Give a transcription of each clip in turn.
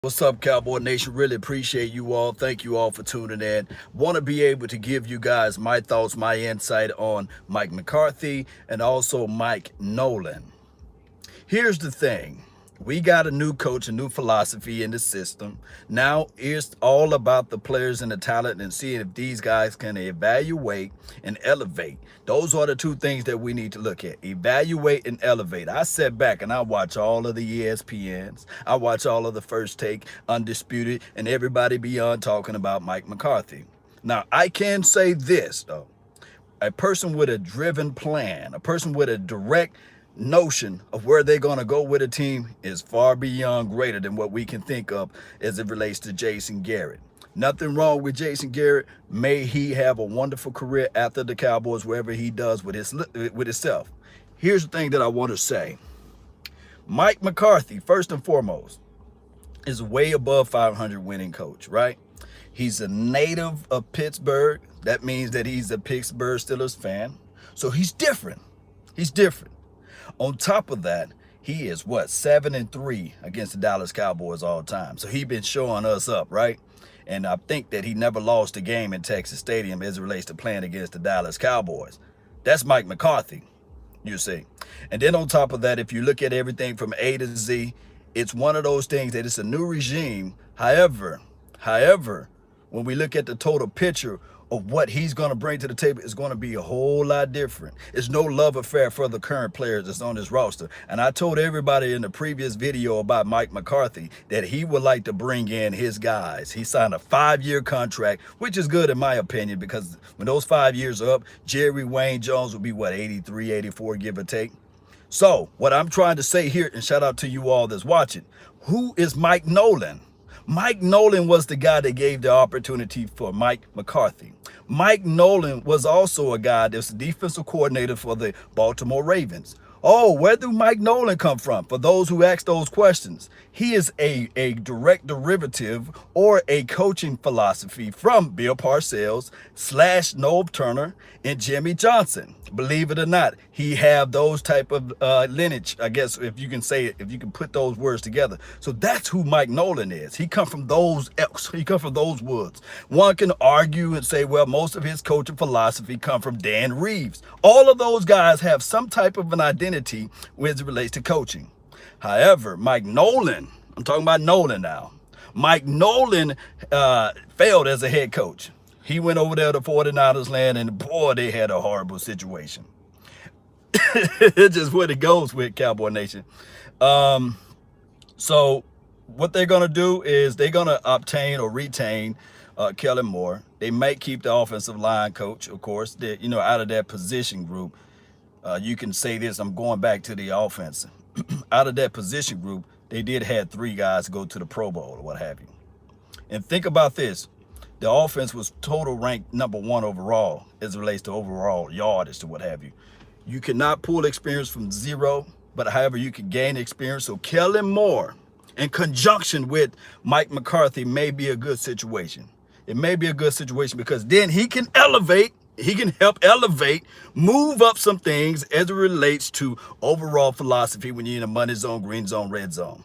What's up, Cowboy Nation? Really appreciate you all. Thank you all for tuning in. Want to be able to give you guys my thoughts, my insight on Mike McCarthy and also Mike Nolan. Here's the thing. We got a new coach, a new philosophy in the system. Now it's all about the players and the talent and seeing if these guys can evaluate and elevate. Those are the two things that we need to look at. Evaluate and elevate. I sit back and I watch all of the ESPNs. I watch all of the First Take, Undisputed, and everybody beyond talking about Mike McCarthy. Now, I can say this, though. A person with a driven plan, a person with a direct notion of where they're going to go with a team is far beyond greater than what we can think of as it relates to Jason Garrett. Nothing wrong with Jason Garrett. May he have a wonderful career after the Cowboys, wherever he does with himself. Here's the thing that I want to say. Mike McCarthy, first and foremost, is way above 500 winning coach, right? He's a native of Pittsburgh. That means that he's a Pittsburgh Steelers fan. So he's different. He's different. On top of that, he is 7-3 against the Dallas Cowboys all time. So he's been showing us up, right? And I think that he never lost a game in Texas Stadium as it relates to playing against the Dallas Cowboys. That's Mike McCarthy, you see. And then on top of that, if you look at everything from A to Z, it's one of those things that it's a new regime. However, when we look at the total picture of what he's going to bring to the table, is going to be a whole lot different. It's no love affair for the current players that's on this roster. And I told everybody in the previous video about Mike McCarthy that he would like to bring in his guys. He signed a 5-year contract, which is good in my opinion, because when those 5 years are up, Jerry Wayne Jones will be 83, 84, give or take. So what I'm trying to say here, and shout out to you all that's watching, who is Mike Nolan? Mike Nolan was the guy that gave the opportunity for Mike McCarthy. Mike Nolan was also a guy that's the defensive coordinator for the Baltimore Ravens. Oh, where do Mike Nolan come from? For those who ask those questions, he is a direct derivative or a coaching philosophy from Bill Parcells / Noel Turner and Jimmy Johnson. Believe it or not, he have those type of lineage, I guess, if you can say it, if you can put those words together. So that's who Mike Nolan is. He come from those elks. He come from those woods. One can argue and say, well, most of his coaching philosophy come from Dan Reeves. All of those guys have some type of an identity as it relates to coaching. However, Mike Nolan, I'm talking about Nolan now. Mike Nolan failed as a head coach. He went over there to 49ers land, and boy, they had a horrible situation. It's just what it goes with, Cowboy Nation. So what they're going to do is they're going to obtain or retain Kellen Moore. They might keep the offensive line coach, of course, out of that position group. You can say this, I'm going back to the offense. Out of that position group, they did have 3 guys go to the Pro Bowl or what have you. And think about this. The offense was total ranked #1 overall as it relates to overall yardage to what have you. You cannot pull experience from zero, but however, you can gain experience. So Kellen Moore, in conjunction with Mike McCarthy, may be a good situation. It may be a good situation because then he can elevate. He can help elevate, move up some things as it relates to overall philosophy when you're in a money zone, green zone, red zone.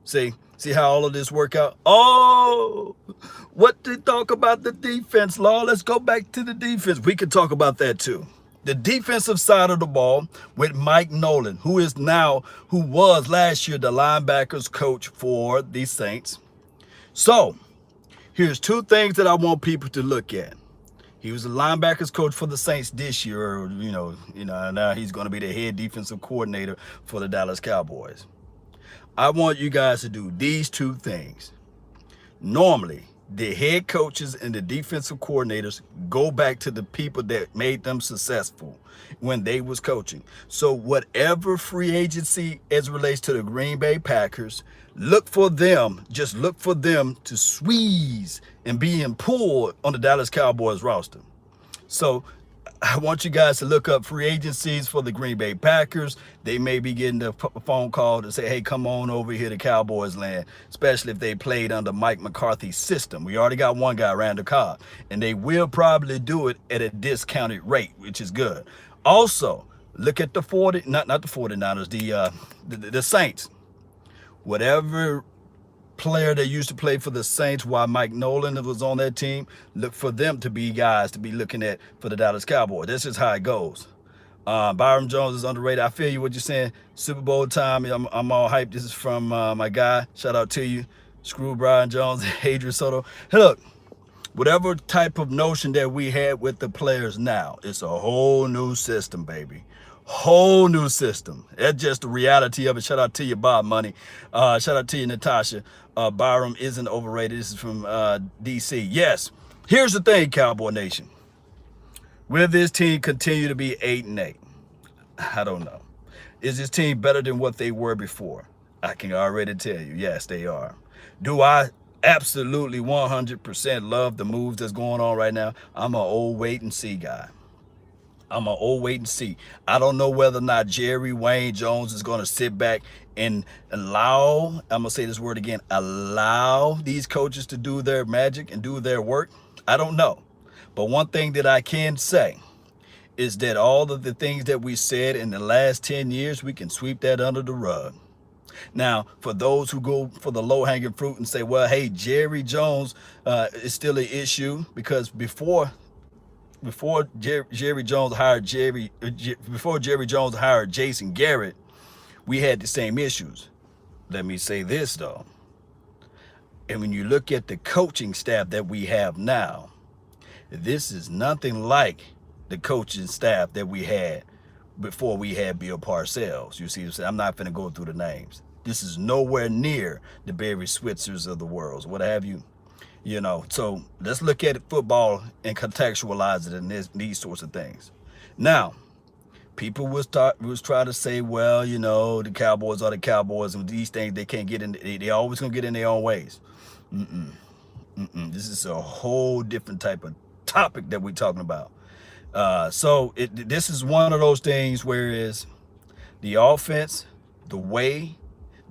See how all of this work out? Oh, what they talk about the defense, Law? Let's go back to the defense. We could talk about that too. The defensive side of the ball with Mike Nolan, who was last year the linebackers coach for the Saints. So here's 2 things that I want people to look at. He was the linebackers coach for the Saints this year, now he's going to be the head defensive coordinator for the Dallas Cowboys. I want you guys to do these 2 things. Normally, the head coaches and the defensive coordinators go back to the people that made them successful when they was coaching. So whatever free agency as it relates to the Green Bay Packers, look for them to squeeze and be pulled on the Dallas Cowboys roster. So I want you guys to look up free agencies for the Green Bay Packers. They may be getting a phone call to say, hey, come on over here to Cowboys land, especially if they played under Mike McCarthy's system. We already got one guy, Randall Cobb, and they will probably do it at a discounted rate, which is good. Also, look at the 49ers, the Saints. Whatever player that used to play for the Saints while Mike Nolan was on that team. Look for them to be guys to be looking at for the Dallas Cowboys. That's just how it goes. Byron Jones is underrated. I feel you what you're saying. Super Bowl time. I'm all hyped. This is from my guy. Shout out to you. Screw Brian Jones, Adrian Soto. Hey, look, whatever type of notion that we had with the players now, it's a whole new system, baby. Whole new system. That's just the reality of it. Shout out to you, Bob Money. Shout out to you, Natasha. Byram isn't overrated. This is from DC. Yes. Here's the thing, Cowboy Nation. Will this team continue to be 8-8? I don't know. Is this team better than what they were before? I can already tell you, yes, they are. Do I absolutely 100% love the moves that's going on right now? I'm an old wait and see guy. I'm an old wait and see. I don't know whether or not Jerry Wayne Jones is going to sit back and allow, I'm going to say this word again, allow these coaches to do their magic and do their work. I don't know. But one thing that I can say is that all of the things that we said in the last 10 years, we can sweep that under the rug. Now, for those who go for the low-hanging fruit and say, well, hey, Jerry Jones is still an issue because before Jerry Jones hired Jason Garrett, we had the same issues. Let me say this, though. And when you look at the coaching staff that we have now, this is nothing like the coaching staff that we had before we had Bill Parcells. You see what I'm saying? I'm not going to go through the names. This is nowhere near the Barry Switzers of the world, what have you. You know, so let's look at football and contextualize it in these sorts of things. Now, people was trying to say, well, you know, the Cowboys are the Cowboys, and these things they can't get in. They always gonna get in their own ways. This is a whole different type of topic that we're talking about. So this is one of those things where is the offense, the way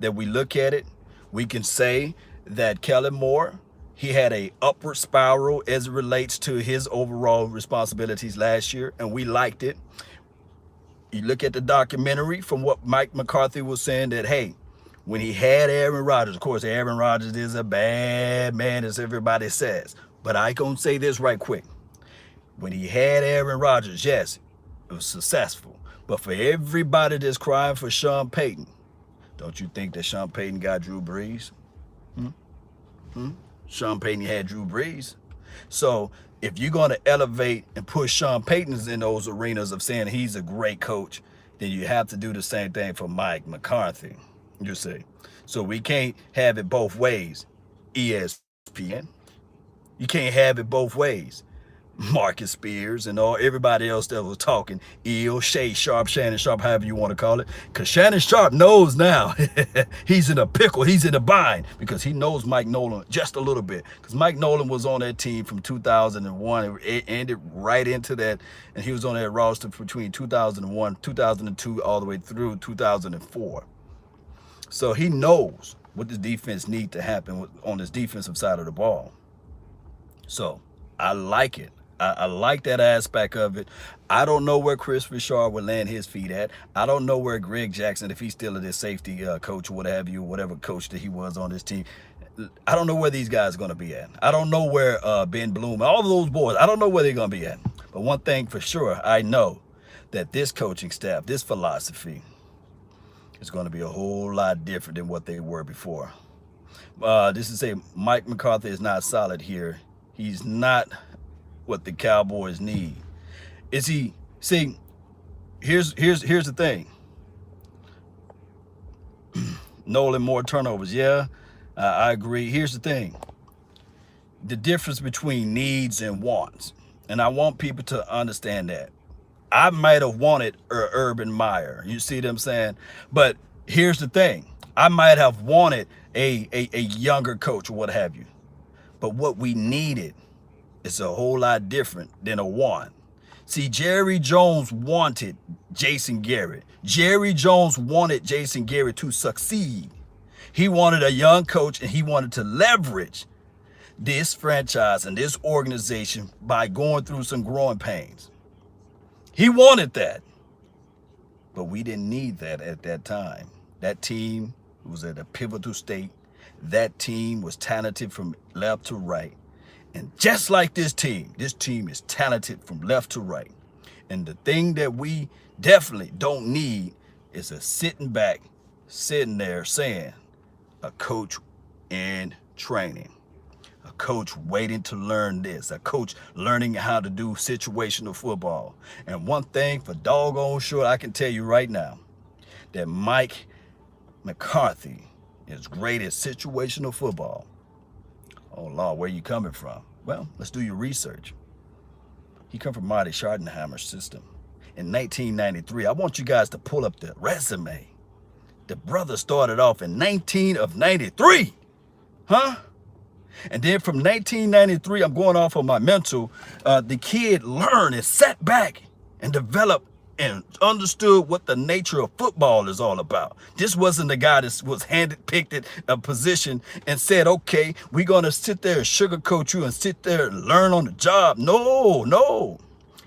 that we look at it, we can say that Kellen Moore, he had a upward spiral as it relates to his overall responsibilities last year, and we liked it. You look at the documentary from what Mike McCarthy was saying that, hey, when he had Aaron Rodgers, of course, Aaron Rodgers is a bad man, as everybody says. But I gonna say this right quick. When he had Aaron Rodgers, yes, it was successful. But for everybody that's crying for Sean Payton, don't you think that Sean Payton got Drew Brees? Sean Payton had Drew Brees. So if you're going to elevate and push Sean Payton in those arenas of saying he's a great coach, then you have to do the same thing for Mike McCarthy, you see. So we can't have it both ways, ESPN. You can't have it both ways. Marcus Spears and everybody else that was talking, Shay Sharp, Shannon Sharp, however you want to call it, because Shannon Sharp knows now he's in a pickle, he's in a bind, because he knows Mike Nolan just a little bit, because Mike Nolan was on that team from 2001, it ended right into that, and he was on that roster between 2001, 2002, all the way through 2004. So he knows what the defense needs to happen on this defensive side of the ball. So I like it. I like that aspect of it. I don't know where Chris Richard would land his feet at. I don't know where Greg Jackson, if he's still a safety coach or what have you, whatever coach that he was on this team. I don't know where these guys are going to be at. I don't know where Ben Bloom, all of those boys, I don't know where they're going to be at. But one thing for sure, I know that this coaching staff, this philosophy is going to be a whole lot different than what they were before. This is a Mike McCarthy is not solid here. He's not what the Cowboys need. Is he? See, here's the thing. Nolan, more turnovers. Yeah, I agree. Here's the thing. The difference between needs and wants. And I want people to understand that. I might have wanted Urban Meyer. You see what I'm saying? But here's the thing. I might have wanted a younger coach or what have you. But what we needed, it's a whole lot different than a want. See, Jerry Jones wanted Jason Garrett. Jerry Jones wanted Jason Garrett to succeed. He wanted a young coach, and he wanted to leverage this franchise and this organization by going through some growing pains. He wanted that. But we didn't need that at that time. That team was at a pivotal state. That team was talented from left to right. And just like this team is talented from left to right. And the thing that we definitely don't need is a sitting there saying a coach in training, a coach waiting to learn this, a coach learning how to do situational football. And one thing for doggone sure I can tell you right now, that Mike McCarthy is great at situational football. Oh Lord, where you coming from? Well, let's do your research. He come from Marty Schottenheimer's system. In 1993, I want you guys to pull up the resume. The brother started off in 19 of 93. Huh? And then from 1993, I'm going off of my mental, the kid learned and sat back and developed and understood what the nature of football is all about. This wasn't the guy that was picked at a position and said, okay, we're going to sit there and sugarcoat you and sit there and learn on the job. No.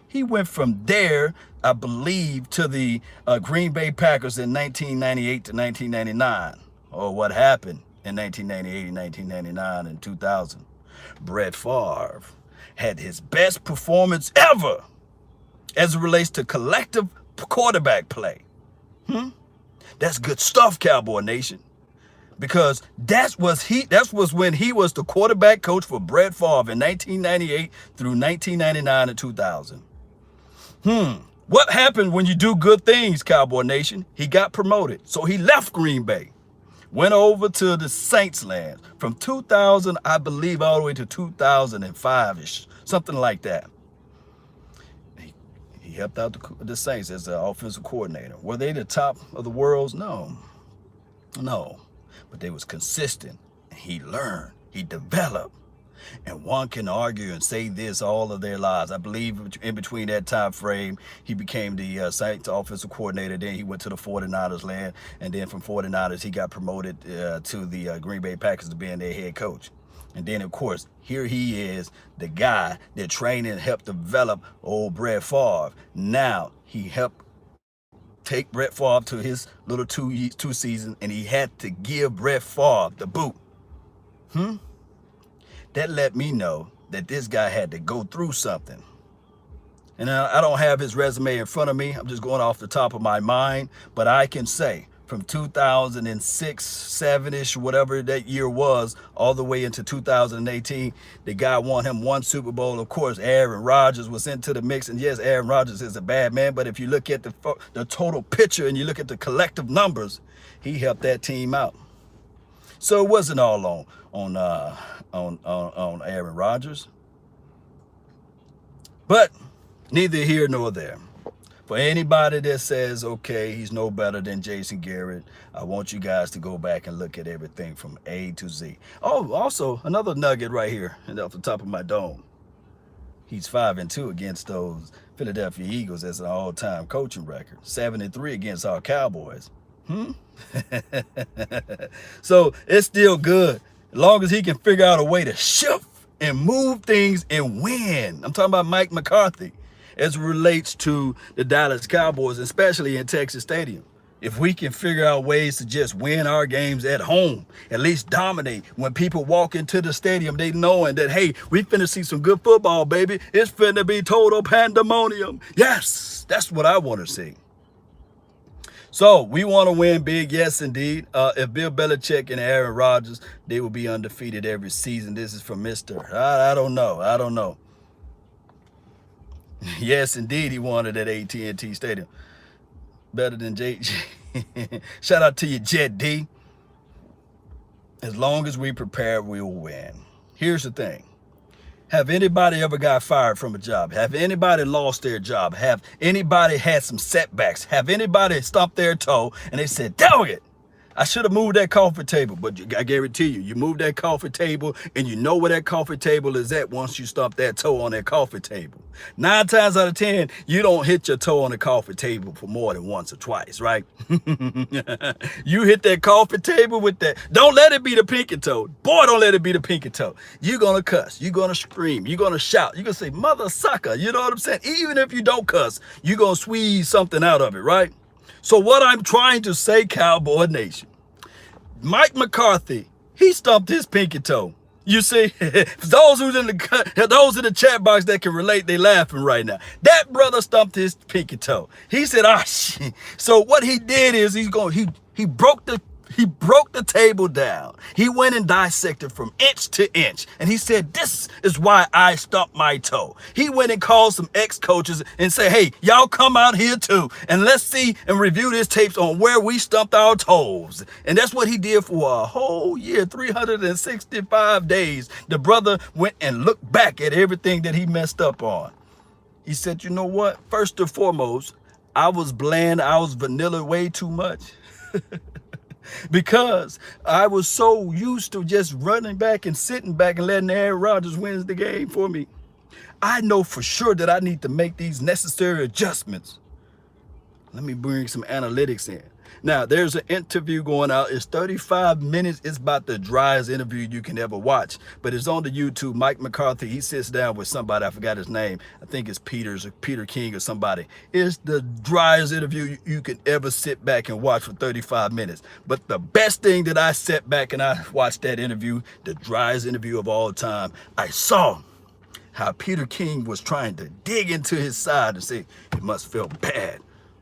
He went from there, I believe, to the Green Bay Packers in 1998 to 1999. Oh, what happened in 1998, 1999, and 2000? Brett Favre had his best performance ever as it relates to collective quarterback play. That's good stuff, Cowboy Nation. Because that was when he was the quarterback coach for Brett Favre in 1998 through 1999 and 2000. What happened when you do good things, Cowboy Nation? He got promoted. So he left Green Bay, went over to the Saints land from 2000, I believe, all the way to 2005-ish, something like that. He helped out the Saints as the offensive coordinator. Were they the top of the world? No. But they was consistent. He learned. He developed. And one can argue and say this all of their lives. I believe in between that time frame, he became the Saints offensive coordinator. Then he went to the 49ers land. And then from 49ers, he got promoted to the Green Bay Packers to being their head coach. And then, of course, here he is, the guy that trained and helped develop old Brett Favre. Now, he helped take Brett Favre to his little two seasons, and he had to give Brett Favre the boot. That let me know that this guy had to go through something. And I don't have his resume in front of me. I'm just going off the top of my mind. But I can say from 2006, 7-ish, whatever that year was, all the way into 2018, the guy won him one Super Bowl. Of course, Aaron Rodgers was into the mix. And yes, Aaron Rodgers is a bad man. But if you look at the total picture and you look at the collective numbers, he helped that team out. So it wasn't all on Aaron Rodgers. But neither here nor there. For anybody that says, okay, he's no better than Jason Garrett, I want you guys to go back and look at everything from A to Z. Oh, also, another nugget right here off the top of my dome. He's 5-2 against those Philadelphia Eagles as an all-time coaching record. 7-3 against our Cowboys. So it's still good as long as he can figure out a way to shift and move things and win. I'm talking about Mike McCarthy as it relates to the Dallas Cowboys, especially in Texas Stadium. If we can figure out ways to just win our games at home, at least dominate, when people walk into the stadium, they knowing that, hey, we finna see some good football, baby. It's finna be total pandemonium. Yes, that's what I want to see. So we want to win big, yes, indeed. If Bill Belichick and Aaron Rodgers, they will be undefeated every season. This is from Mr. I don't know. Yes, indeed, he won it at AT&T Stadium. Better than JJ. Shout out to you, Jet D. As long as we prepare, we'll win. Here's the thing. Have anybody ever got fired from a job? Have anybody lost their job? Have anybody had some setbacks? Have anybody stomped their toe and they said, dang it, I should have moved that coffee table? But I guarantee you, you move that coffee table and you know where that coffee table is at once you stomp that toe on that coffee table. 9 times out of 10, you don't hit your toe on the coffee table for more than once or twice, right? You hit that coffee table with that. Don't let it be the pinky toe. Boy, don't let it be the pinky toe. You're going to cuss. You're going to scream. You're going to shout. You're going to say, mother sucker. You know what I'm saying? Even if you don't cuss, you're going to squeeze something out of it, right? So what I'm trying to say, Cowboy Nation, Mike McCarthy, He stumped his pinky toe. You see, those in the chat box that can relate, they laughing right now. That brother stumped his pinky toe. He said, "Ah, shit." So what he did is he broke the table down. He went and dissected from inch to inch. And he said, "This is why I stumped my toe." He went and called some ex-coaches and said, "Hey, y'all come out here too. And let's see and review this tapes on where we stumped our toes." And that's what he did for a whole year, 365 days. The brother went and looked back at everything that he messed up on. He said, "You know what? First and foremost, I was bland. I was vanilla way too much." Because I was so used to just running back and sitting back and letting Aaron Rodgers win the game for me. I know for sure that I need to make these necessary adjustments. Let me bring some analytics in. Now, there's an interview going out. It's 35 minutes. It's about the driest interview you can ever watch. But it's on the YouTube. Mike McCarthy, he sits down with somebody. I forgot his name. I think it's Peter King or somebody. It's the driest interview you can ever sit back and watch for 35 minutes. But the best thing that I sat back and I watched that interview, the driest interview of all time, I saw how Peter King was trying to dig into his side and say, it must feel bad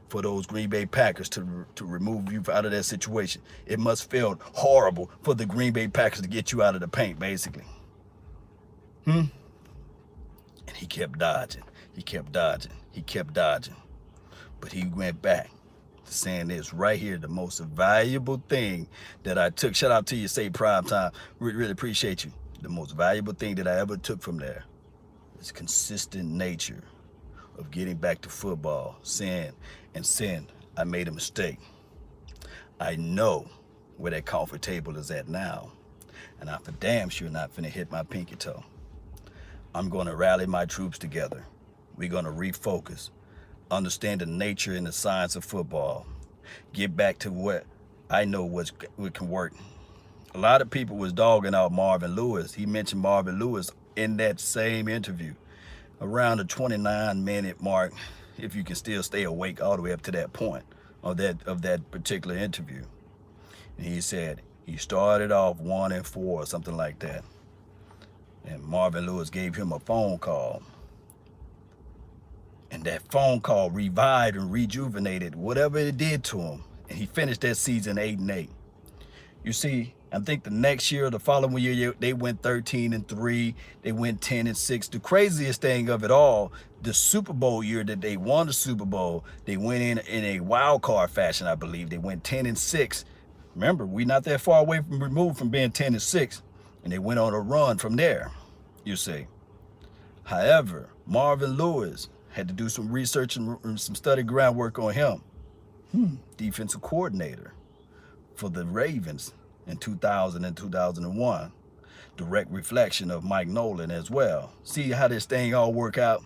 for those Green Bay Packers to remove you out of that situation. It must feel horrible for the Green Bay Packers to get you out of the paint, basically. And he kept dodging. He kept dodging. He kept dodging. But he went back to saying this right here, the most valuable thing that I took. Shout out to you, Say Prime Time. Really appreciate you. The most valuable thing that I ever took from there is consistent nature of getting back to football, saying, I made a mistake. I know where that coffee table is at now, and I'm for damn sure not finna hit my pinky toe. I'm gonna rally my troops together. We're gonna refocus, understand the nature and the science of football, get back to what I know what can work. A lot of people was dogging out Marvin Lewis. He mentioned Marvin Lewis in that same interview, around the 29-minute mark, if you can still stay awake all the way up to that point of that particular interview. And he said he started off 1-4 or something like that. And Marvin Lewis gave him a phone call. And that phone call revived and rejuvenated whatever it did to him. And he finished that season 8-8. You see, I think the next year, the following year, they went 13-3. They went 10-6. The craziest thing of it all, the Super Bowl year that they won the Super Bowl, they went in a wild card fashion, I believe. They went 10-6. Remember, we're not that far away from removed from being 10-6, and they went on a run from there. You see. However, Marvin Lewis had to do some research and some study groundwork on him. Defensive coordinator for the Ravens in 2000 and 2001. Direct reflection of Mike Nolan as well. See how this thing all work out?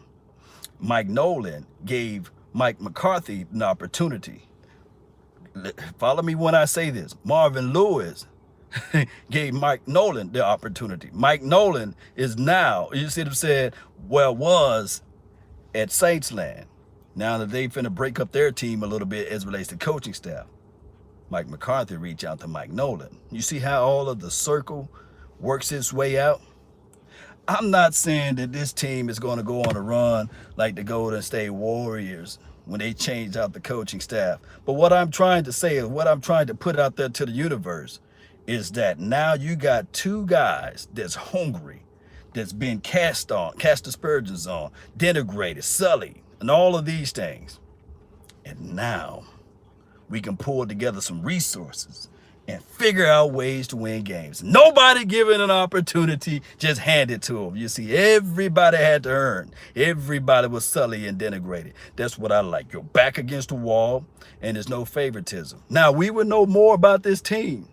Mike Nolan gave Mike McCarthy an opportunity. Follow me when I say this. Marvin Lewis gave Mike Nolan the opportunity. Mike Nolan is now, you see what I'm saying, was at Saintsland. Now that they finna break up their team a little bit as relates to coaching staff, Mike McCarthy reached out to Mike Nolan. You see how all of the circle works its way out? I'm not saying that this team is going to go on a run like the Golden State Warriors when they changed out the coaching staff. But what I'm trying to say is, what I'm trying to put out there to the universe is that now you got two guys that's hungry, that's been cast aspersions on, denigrated, sullied, and all of these things. And now we can pull together some resources and figure out ways to win games. Nobody given an opportunity, just hand it to them. You see, everybody had to earn. Everybody was sullied and denigrated. That's what I like. You're back against the wall, and there's no favoritism. Now, we would know more about this team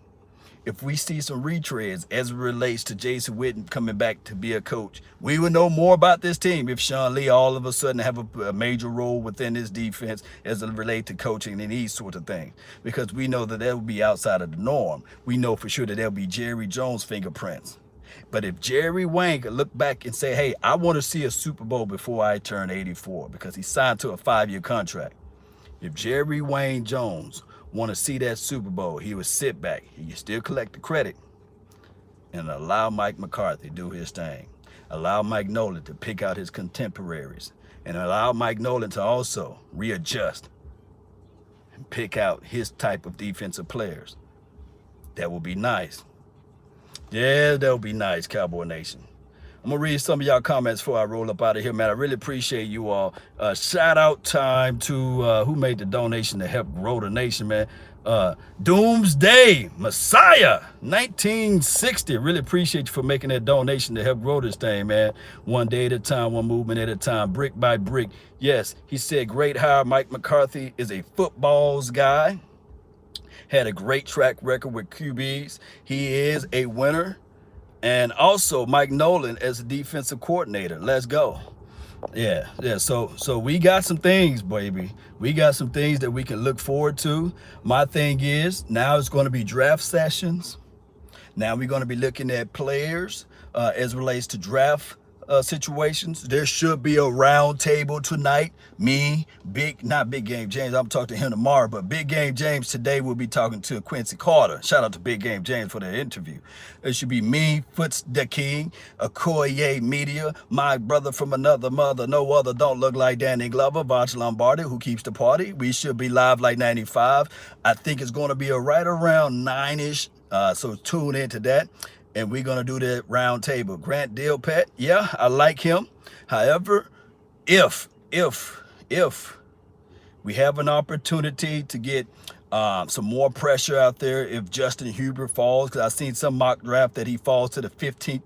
if we see some retreads as it relates to Jason Witten coming back to be a coach. We would know more about this team if Sean Lee all of a sudden have a major role within his defense as it relates to coaching and these sorts of things. Because we know that will be outside of the norm. We know for sure that there'll be Jerry Jones fingerprints. But if Jerry Wayne could look back and say, hey, I want to see a Super Bowl before I turn 84, because he signed to a 5-year contract. If Jerry Wayne Jones want to see that Super Bowl, he would sit back. He can still collect the credit, and allow Mike McCarthy to do his thing. Allow Mike Nolan to pick out his contemporaries, and allow Mike Nolan to also readjust and pick out his type of defensive players. That will be nice. Yeah, that will be nice, Cowboy Nation. I'm going to read some of y'all comments before I roll up out of here, man. I really appreciate you all. Shout out time to who made the donation to help grow the nation, man. Doomsday Messiah 1960. Really appreciate you for making that donation to help grow this thing, man. One day at a time, one movement at a time, brick by brick. Yes, he said great hire. Mike McCarthy is a footballs guy. Had a great track record with QBs. He is a winner. And also Mike Nolan as a defensive coordinator. Let's go. Yeah. So we got some things, baby. We got some things that we can look forward to. My thing is now it's going to be draft sessions. Now we're going to be looking at players as relates to draft situations. There should be a round table tonight. Me, not Big Game James, I'm talking to him tomorrow, but Big Game James today will be talking to Quincy Carter. Shout out to Big Game James for the interview. It should be me, Foots the King, Okoye Media, my brother from another mother, no other, don't look like Danny Glover, Vach Lombardi, who keeps the party. We should be live like 95. I think it's going to be a right around 9-ish, so tune into that. And we're going to do the round table. Grant Dilpet, yeah, I like him. However, if we have an opportunity to get some more pressure out there, if Justin Hubert falls, because I've seen some mock draft that he falls to the 15th,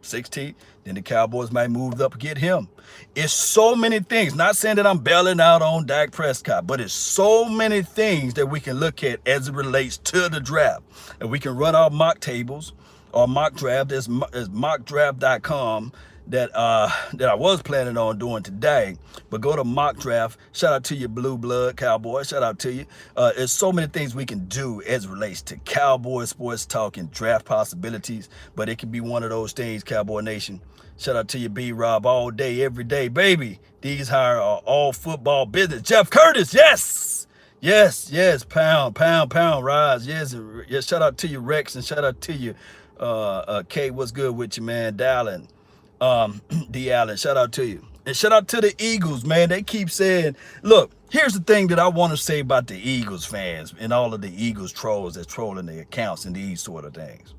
16th, then the Cowboys might move up and get him. It's so many things. Not saying that I'm bailing out on Dak Prescott, but it's so many things that we can look at as it relates to the draft. And we can run our mock tables or mock draft. There's mockdraft.com that I was planning on doing today, but go to mock draft. Shout out to you, Blue Blood Cowboy. Shout out to you. There's so many things we can do as it relates to Cowboy sports talk and draft possibilities, but it can be one of those things, Cowboy Nation. Shout out to you, B-Rob, all day, every day, baby. These hire are all football business. Jeff Curtis, yes. Yes, pound, rise. Yes, shout out to you, Rex, and shout out to you, Kay, what's good with you, man? Dallin, D. Allen, shout out to you. And shout out to the Eagles, man. They keep saying, look, here's the thing that I want to say about the Eagles fans and all of the Eagles trolls that's trolling the accounts and these sort of things.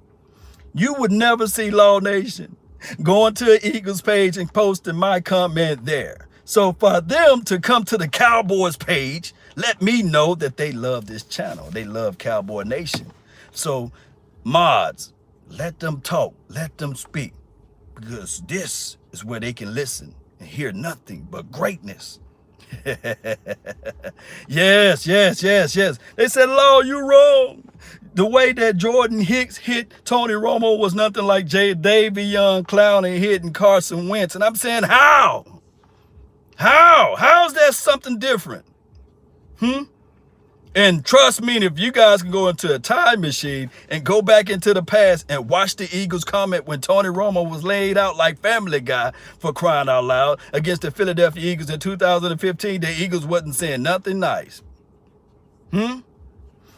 You would never see Law Nation going to an Eagles page and posting my comment there. So for them to come to the Cowboys page, let me know that they love this channel. They love Cowboy Nation. So mods, let them talk, let them speak, because this is where they can listen and hear nothing but greatness. Yes. They said, Law, you wrong. The way that Jordan Hicks hit Tony Romo was nothing like Davey Young clowning hitting Carson Wentz. And I'm saying, how? How's that something different? And trust me, if you guys can go into a time machine and go back into the past and watch the Eagles comment when Tony Romo was laid out like Family Guy, for crying out loud, against the Philadelphia Eagles in 2015, the Eagles wasn't saying nothing nice.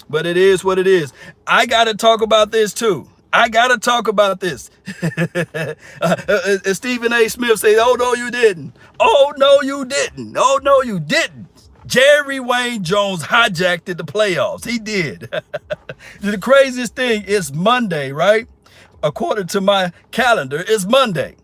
But it is what it is. I got to talk about this too. Stephen A. Smith says, oh, no, you didn't. Jerry Wayne Jones hijacked the playoffs. He did. The craziest thing is Monday, right? According to my calendar, it's Monday.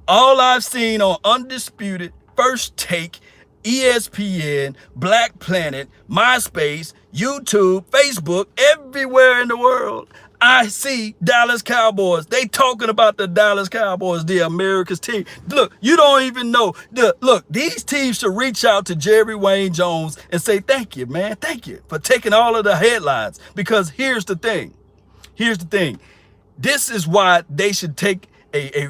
All I've seen on Undisputed, First Take, ESPN, Black Planet, MySpace, YouTube, Facebook, everywhere in the world, I see Dallas Cowboys. They talking about the Dallas Cowboys, the America's team. Look, you don't even know. Look, these teams should reach out to Jerry Wayne Jones and say, thank you, man. Thank you for taking all of the headlines. Because here's the thing. This is why they should take a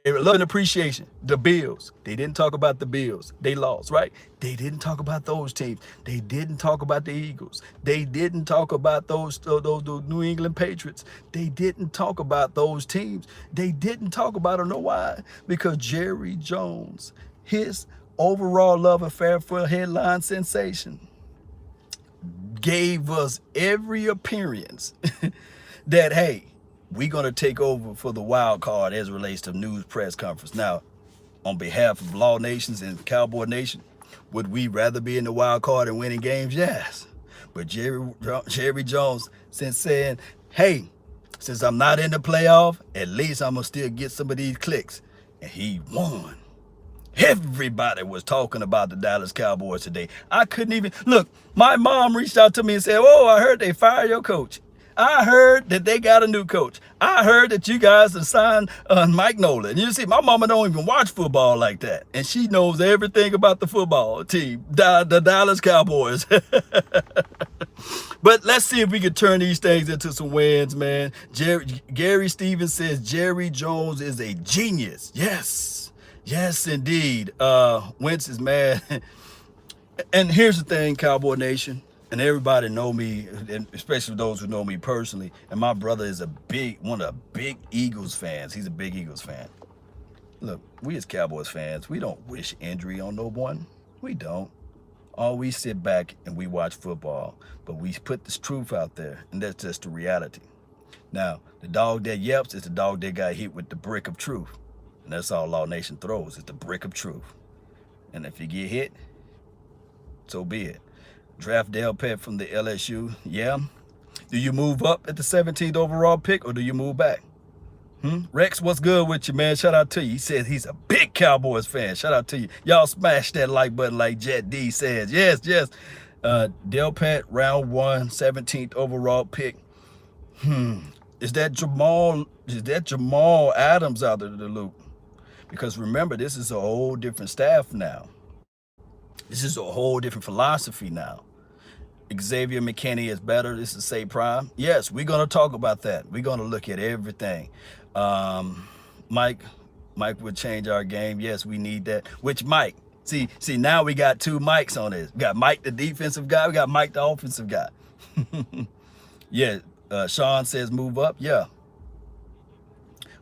love and appreciation. The Bills. They didn't talk about the Bills. They lost, right? They didn't talk about those teams. They didn't talk about the Eagles. They didn't talk about those New England Patriots. They didn't talk about those teams. They didn't talk about them. Know why? Because Jerry Jones, his overall love affair for headline sensation, gave us every appearance that, hey, we're going to take over for the wild card as it relates to news press conference. Now, on behalf of Law Nations and Cowboy Nation, would we rather be in the wild card and winning games? Yes. But Jerry Jones, since saying, hey, since I'm not in the playoff, at least I'm going to still get some of these clicks. And he won. Everybody was talking about the Dallas Cowboys today. I couldn't even, look, my mom reached out to me and said, oh, I heard they fired your coach. I heard that they got a new coach. I heard that you guys have signed Mike Nolan. You see, my mama don't even watch football like that. And she knows everything about the football team, the Dallas Cowboys. But let's see if we can turn these things into some wins, man. Gary Stevens says Jerry Jones is a genius. Yes. Yes, indeed. Wentz is mad. And here's the thing, Cowboy Nation. And everybody know me, and especially those who know me personally. And my brother is one of the big Eagles fans. He's a big Eagles fan. Look, we as Cowboys fans, we don't wish injury on no one. We don't. All we sit back and we watch football. But we put this truth out there, and that's just the reality. Now, the dog that yelps is the dog that got hit with the brick of truth. And that's all Law Nation throws, is the brick of truth. And if you get hit, so be it. Draft Delpit from the LSU. Yeah. Do you move up at the 17th overall pick, or do you move back? Rex, what's good with you, man? Shout out to you. He says he's a big Cowboys fan. Shout out to you. Y'all smash that like button like Jet D says. Yes, yes. Delpit, round 1, 17th overall pick. Is that Jamal Adams out of the loop? Because remember, this is a whole different staff now. This is a whole different philosophy now. Xavier McKinney is better. This is Say Prime. Yes, we're going to talk about that. We're going to look at everything. Mike would change our game. Yes, we need that. Which Mike? See, now we got two Mikes on this. We got Mike, the defensive guy. We got Mike, the offensive guy. Yeah, Sean says move up. Yeah.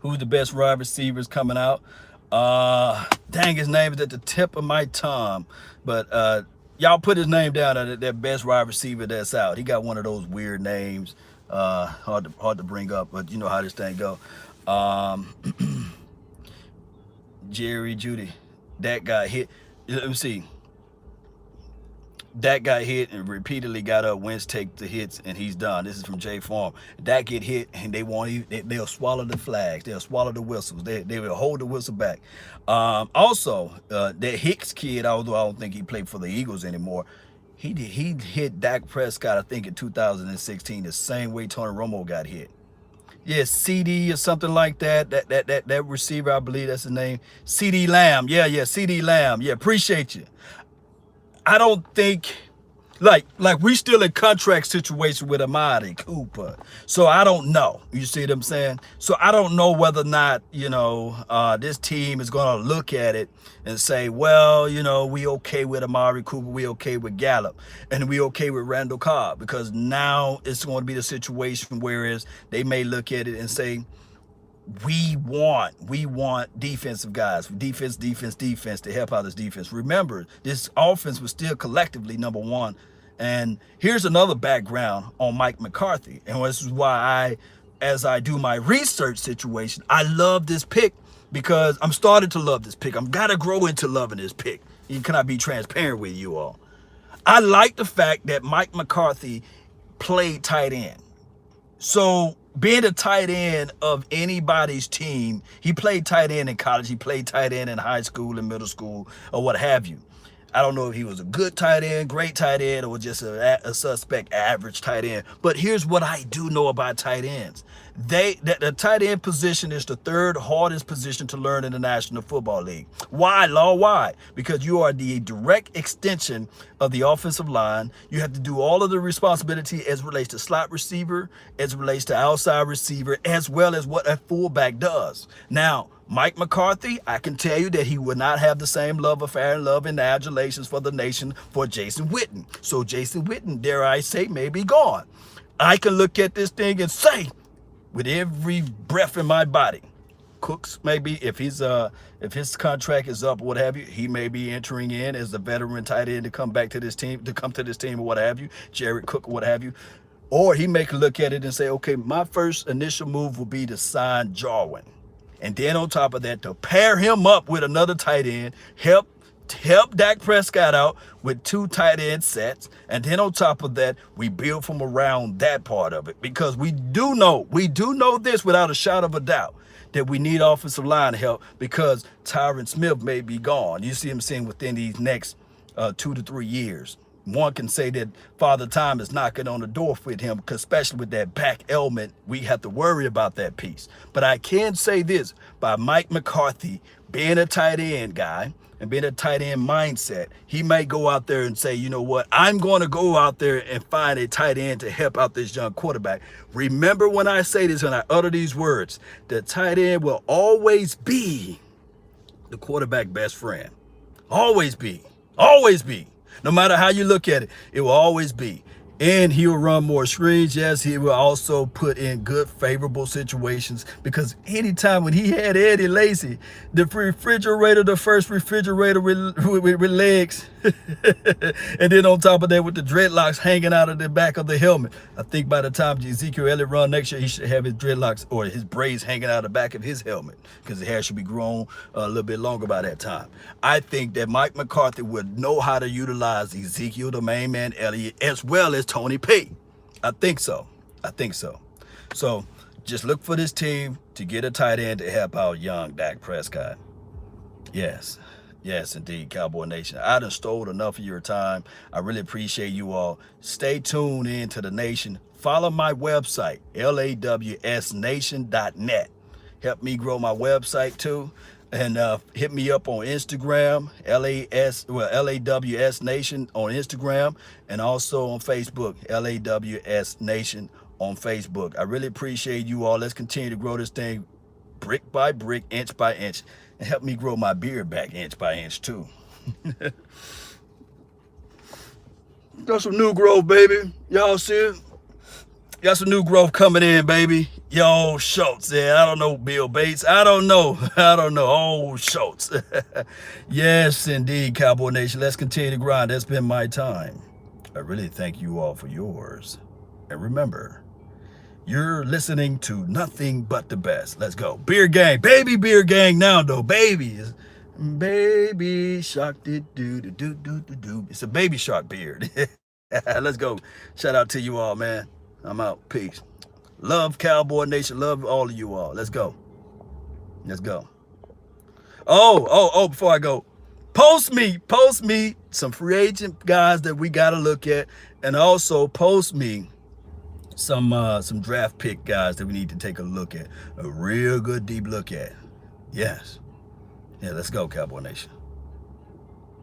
Who's the best wide receivers coming out? Dang, his name is at the tip of my tongue. But y'all put his name down at that best wide receiver that's out. He got one of those weird names. Hard to bring up, but you know how this thing go. Jerry Judy, that got hit. Let me see. That got hit and repeatedly got up. Wentz take the hits and he's done. This is from Jay Farm. That get hit and they won't even, they'll swallow the flags. They'll swallow the whistles. They will hold the whistle back. Also, that Hicks kid, although I don't think he played for the Eagles anymore, he hit Dak Prescott, I think in 2016, the same way Tony Romo got hit. Yeah, CD or something like that. That receiver, I believe that's his name. CD Lamb. Yeah, CD Lamb. Yeah, appreciate you. I don't think, like we still in contract situation with Amari Cooper. So I don't know. You see what I'm saying? So I don't know whether or not, this team is going to look at it and say, well, we okay with Amari Cooper, we okay with Gallup, and we okay with Randall Cobb, because now it's going to be the situation whereas they may look at it and say, we want defensive guys, defense to help out this defense. Remember, this offense was still collectively number one. And here's another background on Mike McCarthy. And this is why as I do my research situation, I love this pick, because I'm starting to love this pick. I'm got to grow into loving this pick. Can I be transparent with you all? I like the fact that Mike McCarthy played tight end. So being a tight end of anybody's team, he played tight end in college, he played tight end in high school and middle school or what have you. I don't know if he was a good tight end, great tight end, or just a suspect average tight end. But here's what I do know about tight ends. The tight end position is the third hardest position to learn in the National Football League. Why, Law? Why? Because you are the direct extension of the offensive line. You have to do all of the responsibility as it relates to slot receiver, as it relates to outside receiver, as well as what a fullback does. Now, Mike McCarthy, I can tell you that he would not have the same love affair and love and adulations for the nation for Jason Witten. So Jason Witten, dare I say, may be gone. I can look at this thing and say, with every breath in my body, Cooks maybe, if his contract is up or what have you, he may be entering in as a veteran tight end to come back to this team, or what have you, Jared Cook or what have you. Or he may look at it and say, okay, my first initial move will be to sign Jarwin. And then on top of that, to pair him up with another tight end, help Dak Prescott out with 2 tight end sets. And then on top of that, we build from around that part of it. Because we do know this without a shadow of a doubt, that we need offensive line help because Tyron Smith may be gone. You see him saying within these next 2 to 3 years. One can say that Father Time is knocking on the door with him, because especially with that back element, we have to worry about that piece. But I can say this, by Mike McCarthy being a tight end guy and being a tight end mindset, he may go out there and say, you know what, I'm going to go out there and find a tight end to help out this young quarterback. Remember when I say this and I utter these words, the tight end will always be the quarterback best friend. Always be. Always be. No matter how you look at it, it will always be. And he will run more screens. Yes, he will also put in good, favorable situations, because anytime when he had Eddie Lacy, the first refrigerator with legs, and then on top of that with the dreadlocks hanging out of the back of the helmet. I think by the time Ezekiel Elliott run next year, he should have his dreadlocks or his braids hanging out of the back of his helmet, because the hair should be grown a little bit longer by that time. I think that Mike McCarthy would know how to utilize Ezekiel, the main man, Elliott, as well as Tony P. I think so. I think so. So just look for this team to get a tight end to help out young Dak Prescott. Yes. Yes, indeed, Cowboy Nation. I done stole enough of your time. I really appreciate you all. Stay tuned in to the nation. Follow my website, lawsnation.net. Help me grow my website too. And hit me up on Instagram, LAWS Nation on Instagram, and also on Facebook, LAWS Nation on Facebook. I really appreciate you all. Let's continue to grow this thing brick by brick, inch by inch, and help me grow my beard back inch by inch too. Got some new growth, baby. Y'all see it? Got some new growth coming in, baby. Yo, Schultz. Yeah, I don't know, Bill Bates. I don't know. Oh, Schultz. Yes, indeed, Cowboy Nation. Let's continue to grind. That's been my time. I really thank you all for yours. And remember, you're listening to nothing but the best. Let's go. Beer gang. Baby beer gang now, though. Baby shark. Do. It's a baby shark beard. Let's go. Shout out to you all, man. I'm out. Peace. Love Cowboy Nation. Love all of you all. Let's go. Let's go. Oh, before I go, post me some free agent guys that we got to look at, and also post me some draft pick guys that we need to take a look at. A real good deep look at. Yes. Yeah, let's go, Cowboy Nation.